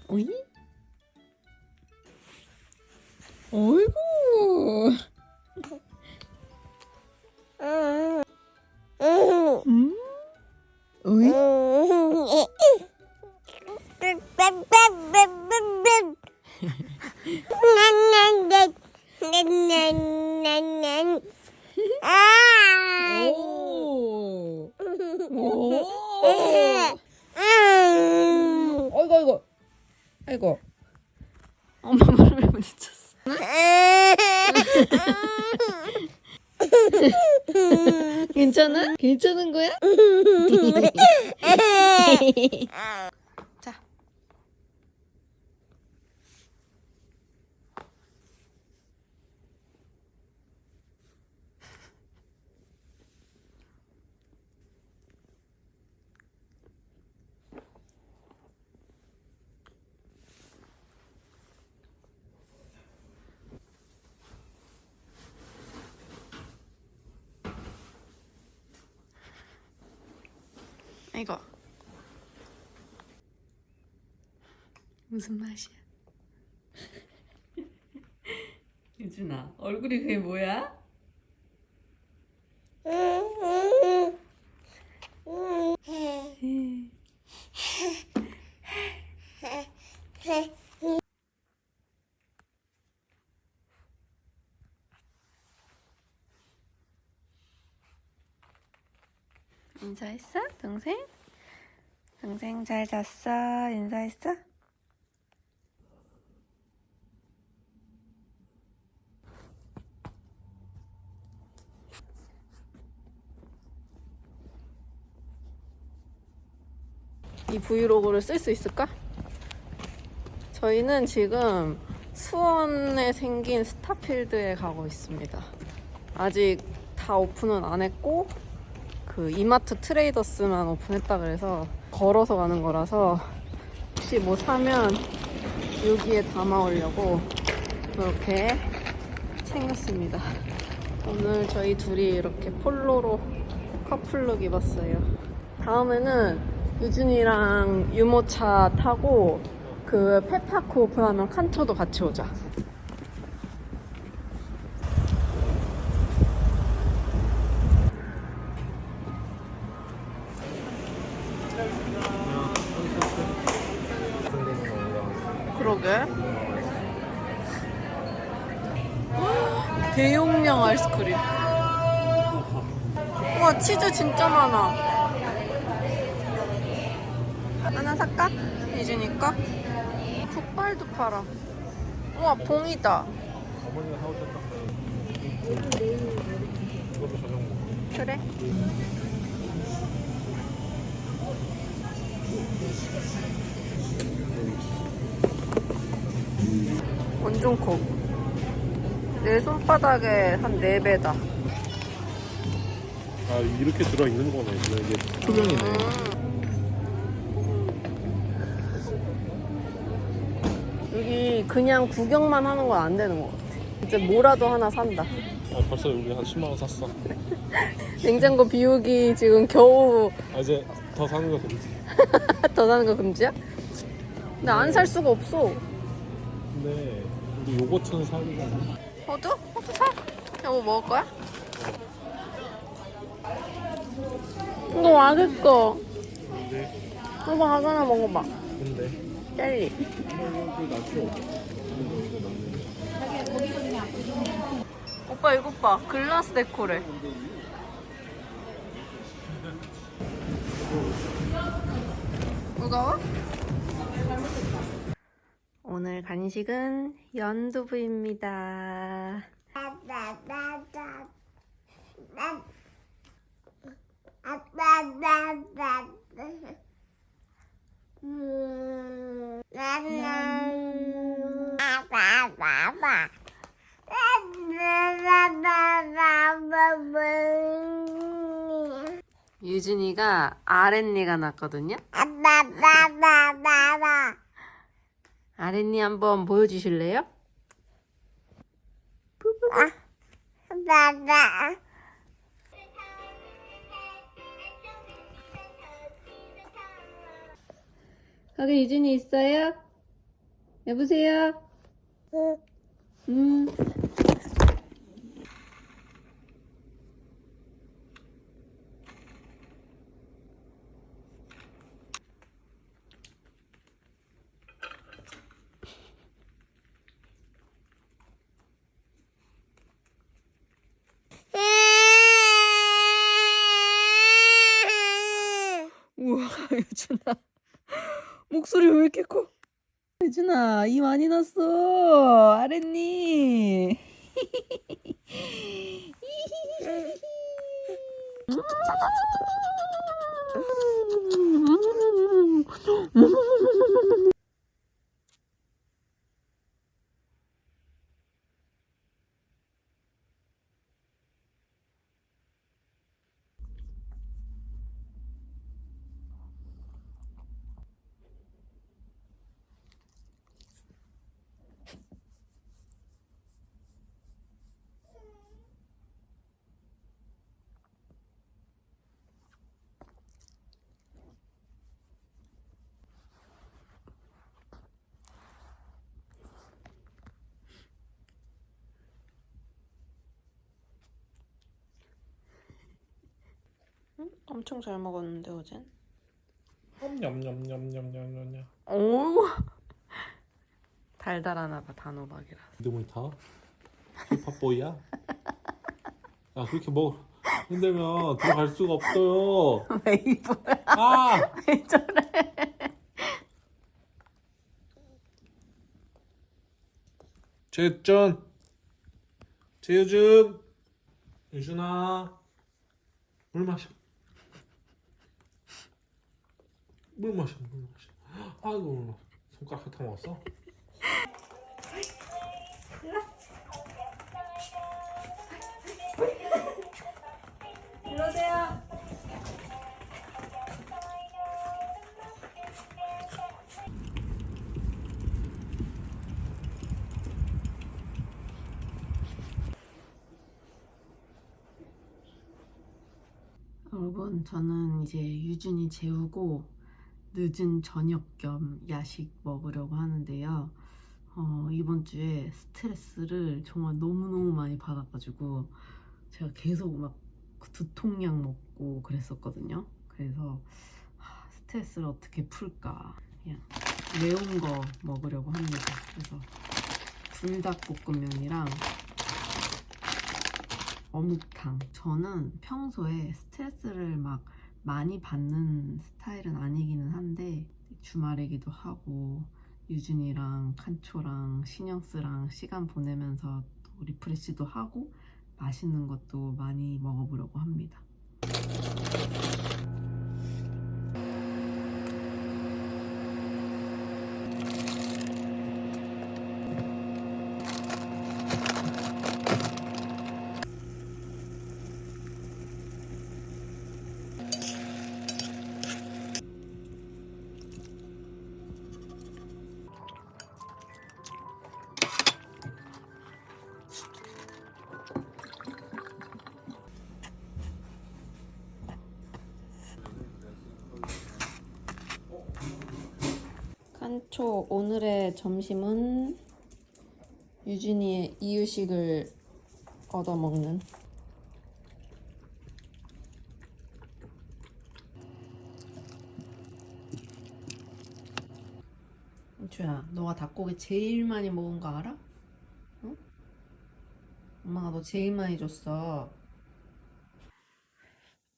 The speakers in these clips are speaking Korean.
오이? 어이구. 오이? 오. 오. 아이고 아이고. 아이고. 엄마 발에 부딪혔어. 괜찮아? 괜찮은 거야? 자. 이거 무슨 맛이야? 유준아, 얼굴이 그게 뭐야? 인사했어? 동생? 동생 잘 잤어? 인사했어? 이 브이로그를 쓸 수 있을까? 저희는 지금 수원에 생긴 스타필드에 가고 있습니다. 아직 다 오픈은 안 했고 그 이마트 트레이더스만 오픈했다 그래서 걸어서 가는 거라서 혹시 뭐 사면 여기에 담아오려고 이렇게 챙겼습니다. 오늘 저희 둘이 이렇게 폴로로 커플룩 입었어요. 다음에는 유준이랑 유모차 타고 그 페파크 오픈하면 칸토도 같이 오자. 그러게. 대용량 아이스크림. 우와, 치즈 진짜 많아. 하나 살까? 이준이까? 족발도 팔아. 우와, 봉이다. 어머니가 사오셨다. 이것도 저녁 먹어. 그래. 완전 커. 내 손바닥에 한 4배다. 아, 이렇게 들어있는 거네. 이게 투명이네. 여기 그냥 구경만 하는 건 안 되는 것 같아. 이제 뭐라도 하나 산다. 아, 벌써 우리 한 10만 원 샀어. 냉장고 비우기 지금 겨우 아, 이제 더 사는 거 금지. 더 사는 거 금지야? 근데 안 살 수가 없어. 근데 우리 요거트는 사기가. 호두? 호두 사? 여보 먹을 거야? 이거 맛있어. 근데 이거 하나 먹어봐. 근데 젤리. 이거 나죠. 오빠 이거 봐. 글라스 데코래. 무거워? 오늘 간식은 연두부입니다. 유진이가 아랫니가 났거든요. 아랫니 한번 보여주실래요? 가게 유진이 있어요? 여보세요? 응. 우와, 유준아. 목소리 왜 이렇게 커? 유준아, 이 많이 났어. 아랫니. 엄청 잘 먹었는데 어젠? 냠냠냠냠냠냠냠. 오. 달달하나봐 단호박이라. 이름을 다? 힙합보이야? 야 그렇게 흔들면 들어갈 수가 없어요. 웨이브야. 아! 왜 저래? 재준, 재유준, 유준아, 물 마셔. 물 마셔, 물 마셔. 아이고, 물 마셔. 손가락 핥아 먹었어? 이러세요. 여러분, 저는 이제 유준이 재우고 늦은 저녁 겸 야식 먹으려고 하는데요. 이번 주에 스트레스를 정말 너무너무 많이 받아가지고 제가 계속 막 두통약 먹고 그랬었거든요. 그래서 스트레스를 어떻게 풀까, 그냥 매운 거 먹으려고 합니다. 그래서 불닭볶음면이랑 어묵탕. 저는 평소에 스트레스를 막 많이 받는 스타일은 아니기는 한데 주말이기도 하고 유준이랑 칸초랑 신영스랑 시간 보내면서 또 리프레시도 하고 맛있는 것도 많이 먹어보려고 합니다. 칸초, 오늘의 점심은 유준이의 이유식을 얻어먹는. 칸초야, 너가 닭고기 제일 많이 먹은 거 알아? 응? 엄마가 너 제일 많이 줬어.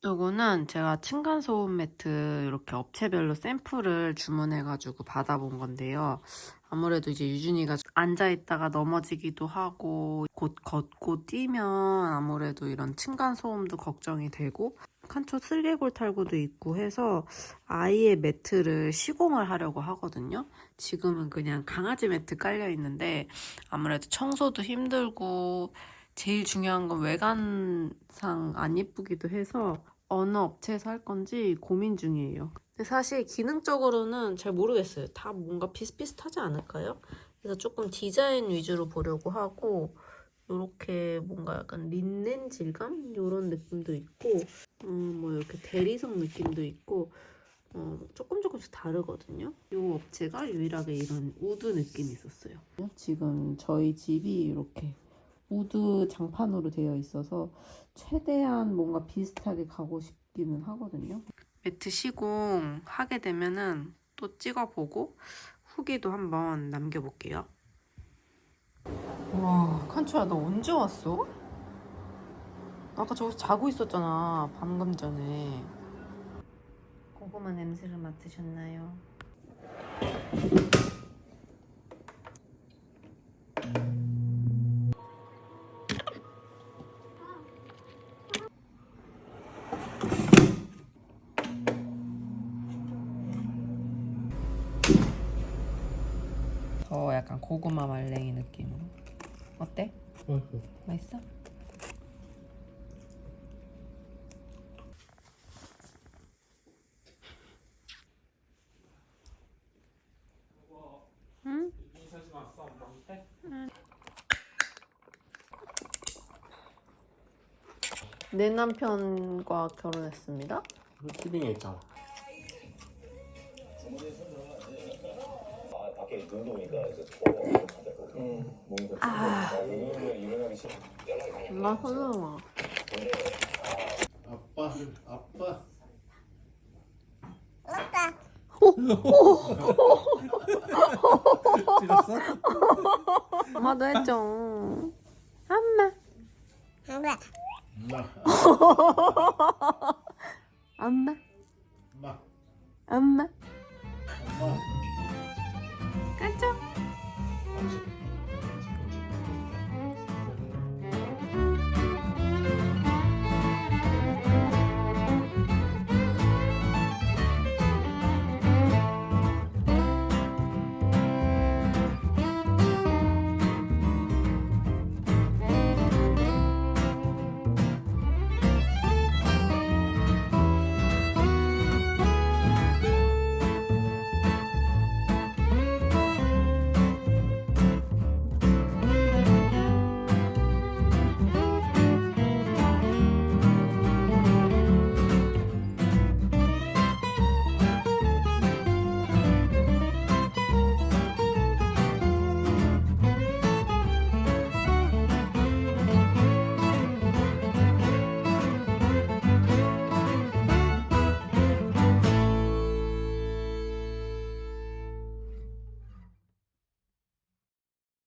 요거는 제가 층간소음 매트 이렇게 업체별로 샘플을 주문해가지고 받아본 건데요. 아무래도 이제 유준이가 앉아있다가 넘어지기도 하고 곧 걷고 뛰면 아무래도 이런 층간소음도 걱정이 되고 칸초 슬개골 탈구도 있고 해서 아이의 매트를 시공을 하려고 하거든요. 지금은 그냥 강아지 매트 깔려 있는데 아무래도 청소도 힘들고 제일 중요한 건 외관상 안 예쁘기도 해서 어느 업체에서 할 건지 고민 중이에요. 근데 사실 기능적으로는 잘 모르겠어요. 다 뭔가 비슷비슷하지 않을까요? 그래서 조금 디자인 위주로 보려고 하고 이렇게 뭔가 약간 린넨 질감? 이런 느낌도 있고 뭐 이렇게 대리석 느낌도 있고 조금씩 다르거든요. 이 업체가 유일하게 이런 우드 느낌이 있었어요. 지금 저희 집이 이렇게 우드 장판으로 되어 있어서 최대한 뭔가 비슷하게 가고 싶기는 하거든요. 매트 시공 하게 되면은 또 찍어보고 후기도 한번 남겨볼게요. 와, 칸추야, 너 언제 왔어? 아까 저기서 자고 있었잖아, 방금 전에. 고구마 냄새를 맡으셨나요? 약간 고구마 말랭이 느낌으로. 어때? 맛있어? 응? 내 남편과 결혼했습니다. 티빙에 있잖아. 밖에 눈 오니까 이제 더워. 나 설레마. 아빠. 찍었어? 엄마도 했죠. 엄마. 엄마. 엄마. 엄마. 엄마.